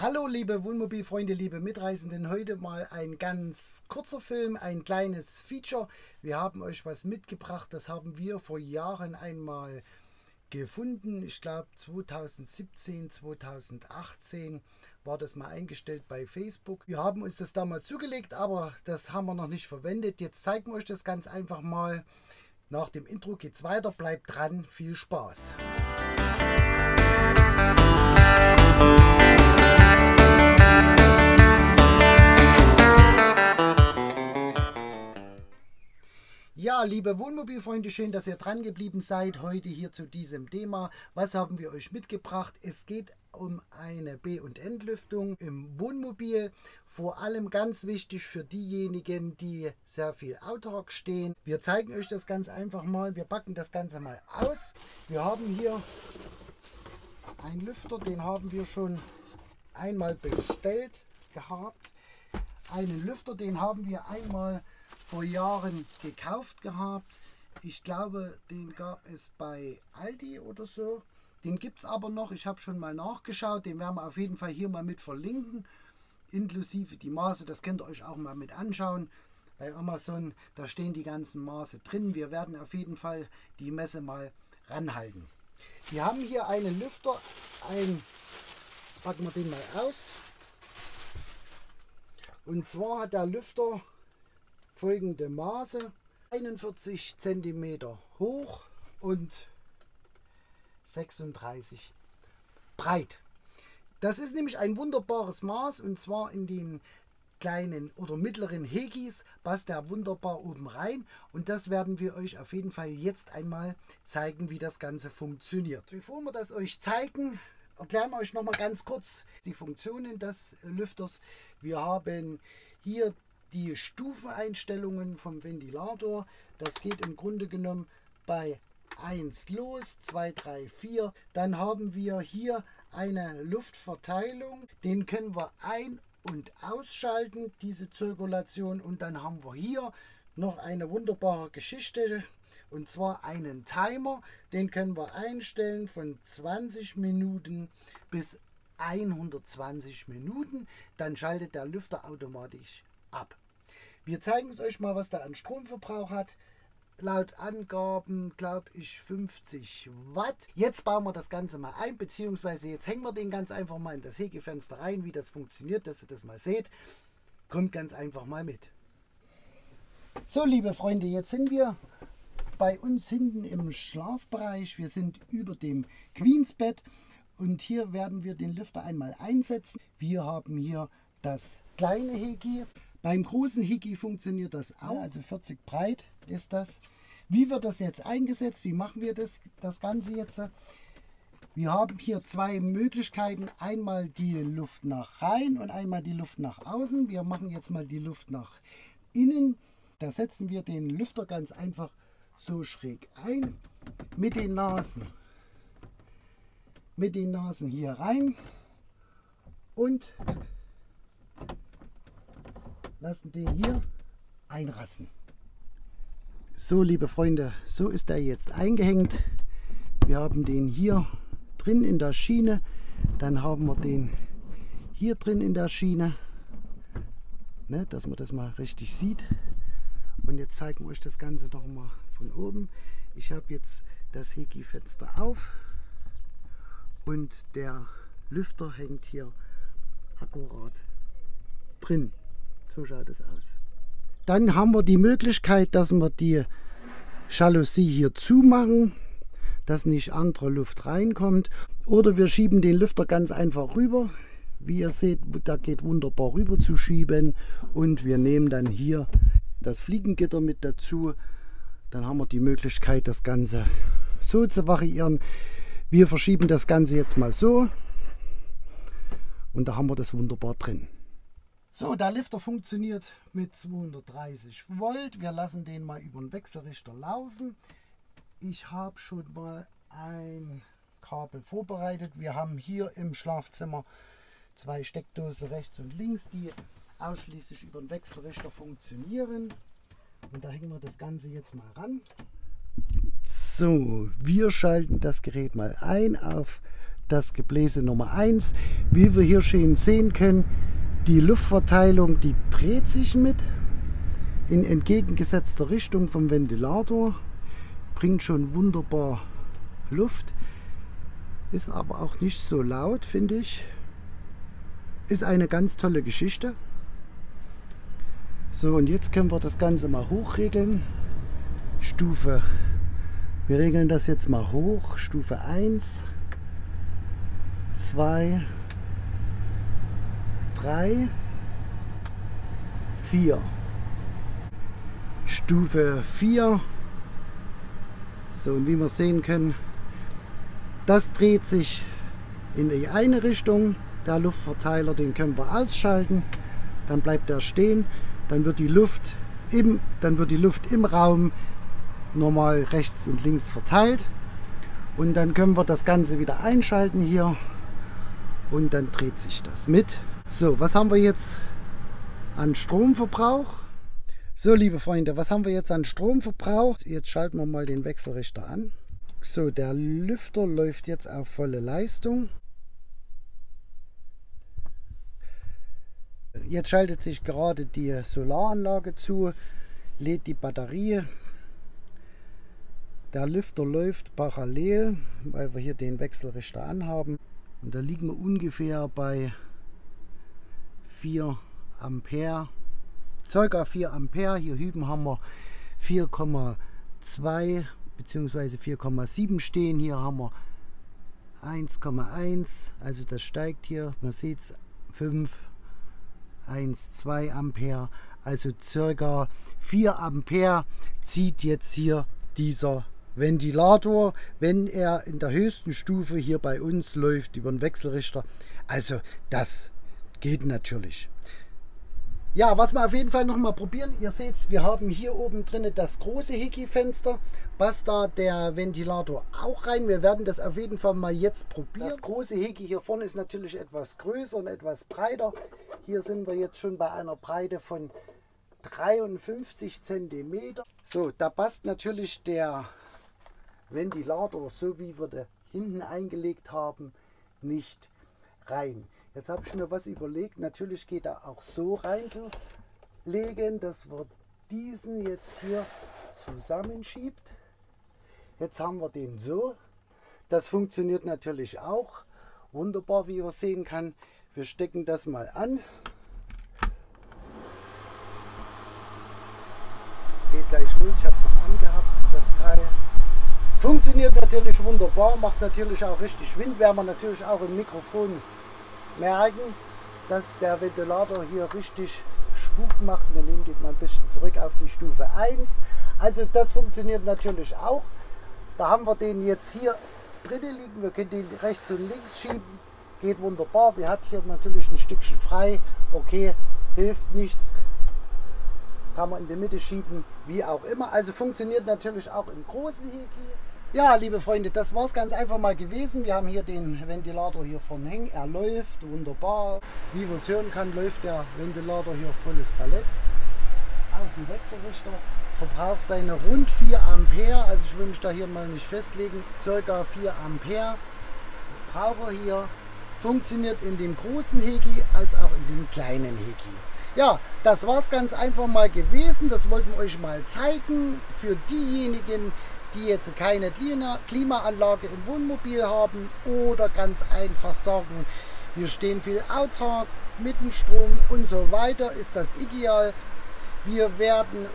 Hallo liebe Wohnmobilfreunde, liebe Mitreisenden, heute mal ein ganz kurzer Film, ein kleines Feature. Wir haben euch was mitgebracht, das haben wir vor Jahren einmal gefunden. Ich glaube 2017, 2018 war das mal eingestellt bei Facebook. Wir haben uns das damals zugelegt, aber das haben wir noch nicht verwendet. Jetzt zeigen wir euch das ganz einfach mal. Nach dem Intro geht's weiter, bleibt dran, viel Spaß! Ja, liebe Wohnmobilfreunde, schön, dass ihr dran geblieben seid. Heute hier zu diesem Thema. Was haben wir euch mitgebracht? Es geht um eine B- und Entlüftung im Wohnmobil. Vor allem ganz wichtig für diejenigen, die sehr viel autark stehen. Wir zeigen euch das ganz einfach mal. Wir packen das Ganze mal aus. Wir haben hier einen Lüfter, den haben wir schon einmal bestellt gehabt. Einen Lüfter, den haben wir einmal vor Jahren gekauft gehabt. Ich glaube, den gab es bei Aldi oder so. Den gibt es aber noch. Ich habe schon mal nachgeschaut. Den werden wir auf jeden Fall hier mal mit verlinken. Inklusive die Maße. Das könnt ihr euch auch mal mit anschauen. Bei Amazon, da stehen die ganzen Maße drin. Wir werden auf jeden Fall die Messe mal ranhalten. Wir haben hier einen Lüfter. Packen wir den mal aus. Und zwar hat der Lüfter folgende Maße: 41 cm hoch und 36 breit. Das ist nämlich ein wunderbares Maß, und zwar in den kleinen oder mittleren Hekis passt der wunderbar oben rein, und das werden wir euch auf jeden Fall jetzt einmal zeigen, wie das Ganze funktioniert. Bevor wir das euch zeigen, erklären wir euch noch mal ganz kurz die Funktionen des Lüfters. Wir haben hier die Stufeneinstellungen vom Ventilator. Das geht im Grunde genommen bei 1 los, 2, 3, 4. Dann haben wir hier eine Luftverteilung. Den können wir ein- und ausschalten, diese Zirkulation. Und dann haben wir hier noch eine wunderbare Geschichte, und zwar einen Timer. Den können wir einstellen von 20 Minuten bis 120 Minuten. Dann schaltet der Lüfter automatisch ab. Wir zeigen es euch mal, was der an Stromverbrauch hat. Laut Angaben, glaube ich, 50 Watt. Jetzt bauen wir das Ganze mal ein, beziehungsweise jetzt hängen wir den ganz einfach mal in das Hegefenster rein, wie das funktioniert, dass ihr das mal seht. Kommt ganz einfach mal mit. So, liebe Freunde, jetzt sind wir bei uns hinten im Schlafbereich. Wir sind über dem Queensbett, und hier werden wir den Lüfter einmal einsetzen. Wir haben hier das kleine Heki. Beim großen Heki funktioniert das auch, also 40 breit ist das. Wie wird das jetzt eingesetzt? Wie machen wir das Ganze jetzt? Wir haben hier zwei Möglichkeiten. Einmal die Luft nach rein und einmal die Luft nach außen. Wir machen jetzt mal die Luft nach innen. Da setzen wir den Lüfter ganz einfach so schräg ein. Mit den Nasen hier rein und lassen den hier einrasten. So, liebe Freunde, so ist er jetzt eingehängt. Wir haben den hier drin in der Schiene, dann haben wir den hier drin in der Schiene, ne, dass man das mal richtig sieht. Und jetzt zeigen wir euch das Ganze noch mal von oben. Ich habe jetzt das Heki-Fenster auf und der Lüfter hängt hier akkurat drin. So schaut es aus. Dann haben wir die Möglichkeit, dass wir die Jalousie hier zumachen, dass nicht andere Luft reinkommt. Oder wir schieben den Lüfter ganz einfach rüber. Wie ihr seht, da geht wunderbar rüber zu schieben. Und wir nehmen dann hier das Fliegengitter mit dazu. Dann haben wir die Möglichkeit, das Ganze so zu variieren. Wir verschieben das Ganze jetzt mal so. Und da haben wir das wunderbar drin. So, der Lüfter funktioniert mit 230 Volt. Wir lassen den mal über den Wechselrichter laufen. Ich habe schon mal ein Kabel vorbereitet. Wir haben hier im Schlafzimmer zwei Steckdosen rechts und links, die ausschließlich über den Wechselrichter funktionieren. Und da hängen wir das Ganze jetzt mal ran. So, wir schalten das Gerät mal ein auf das Gebläse Nummer 1. Wie wir hier schön sehen können, die Luftverteilung, die dreht sich mit in entgegengesetzter Richtung vom Ventilator, bringt schon wunderbar Luft, ist aber auch nicht so laut, finde ich. Ist eine ganz tolle Geschichte. So, und jetzt können wir das Ganze mal hochregeln. Stufe, wir regeln das jetzt mal hoch. Stufe 1, 2, 3, 4. Stufe 4. So, und wie wir sehen können, das dreht sich in die eine Richtung. Der Luftverteiler, den können wir ausschalten. Dann bleibt er stehen. Dann wird die Luft im Raum normal rechts und links verteilt. Und dann können wir das Ganze wieder einschalten hier. Und dann dreht sich das mit. So, was haben wir jetzt an Stromverbrauch? So, liebe Freunde, was haben wir jetzt an Stromverbrauch? Jetzt schalten wir mal den Wechselrichter an. So, der Lüfter läuft jetzt auf volle Leistung. Jetzt schaltet sich gerade die Solaranlage zu, lädt die Batterie. Der Lüfter läuft parallel, weil wir hier den Wechselrichter anhaben. Und da liegen wir ungefähr bei 4 Ampere, ca. 4 Ampere. Hier hüben haben wir 4,2 bzw. 4,7 stehen. Hier haben wir 1,1, also das steigt hier, man sieht es, 5, 1, 2 Ampere, also ca. 4 Ampere zieht jetzt hier dieser Ventilator, wenn er in der höchsten Stufe hier bei uns läuft über den Wechselrichter. Also das geht natürlich. Ja, was wir auf jeden Fall noch mal probieren, ihr seht, wir haben hier oben drin das große Heki-Fenster, passt da der Ventilator auch rein. Wir werden das auf jeden Fall mal jetzt probieren. Das große Heki hier vorne ist natürlich etwas größer und etwas breiter. Hier sind wir jetzt schon bei einer Breite von 53 cm. So, da passt natürlich der Ventilator, so wie wir den hinten eingelegt haben, nicht rein. Jetzt habe ich mir was überlegt, natürlich geht er auch so reinzulegen, dass wir diesen jetzt hier zusammenschiebt. Jetzt haben wir den so. Das funktioniert natürlich auch wunderbar, wie man sehen kann. Wir stecken das mal an. Geht gleich los, ich habe noch angehabt, das Teil. Funktioniert natürlich wunderbar, macht natürlich auch richtig Wind, werden wir natürlich auch im Mikrofon merken, dass der Ventilator hier richtig Spuk macht. Wir nehmen den mal ein bisschen zurück auf die Stufe 1. Also das funktioniert natürlich auch. Da haben wir den jetzt hier drinnen liegen. Wir können den rechts und links schieben. Geht wunderbar. Wir hat hier natürlich ein Stückchen frei. Okay, hilft nichts. Kann man in die Mitte schieben, wie auch immer. Also funktioniert natürlich auch im großen Heki. Ja, liebe Freunde, das war es ganz einfach mal gewesen. Wir haben hier den Ventilator hier vorne hängen. Er läuft wunderbar. Wie man es hören kann, läuft der Ventilator hier volles Ballett auf dem Wechselrichter. Verbraucht seine rund 4 Ampere. Also ich will mich da hier mal nicht festlegen. Circa 4 Ampere braucht er hier. Funktioniert in dem großen Heki als auch in dem kleinen Heki. Ja, das war es ganz einfach mal gewesen. Das wollten wir euch mal zeigen. Für diejenigen, die jetzt keine Klimaanlage im Wohnmobil haben oder ganz einfach sagen, wir stehen viel autark, mit dem Strom und so weiter, ist das ideal. Wir werden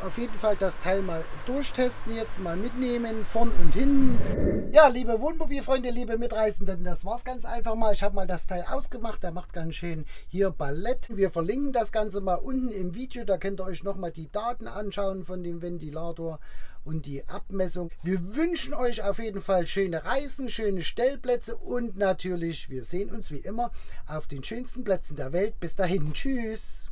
auf jeden Fall das Teil mal durchtesten, jetzt mal mitnehmen, vorn und hinten. Ja, liebe Wohnmobilfreunde, liebe Mitreisenden, das war es ganz einfach mal. Ich habe mal das Teil ausgemacht, der macht ganz schön hier Ballett. Wir verlinken das Ganze mal unten im Video, da könnt ihr euch nochmal die Daten anschauen von dem Ventilator und die Abmessung. Wir wünschen euch auf jeden Fall schöne Reisen, schöne Stellplätze und natürlich, wir sehen uns wie immer auf den schönsten Plätzen der Welt. Bis dahin, tschüss!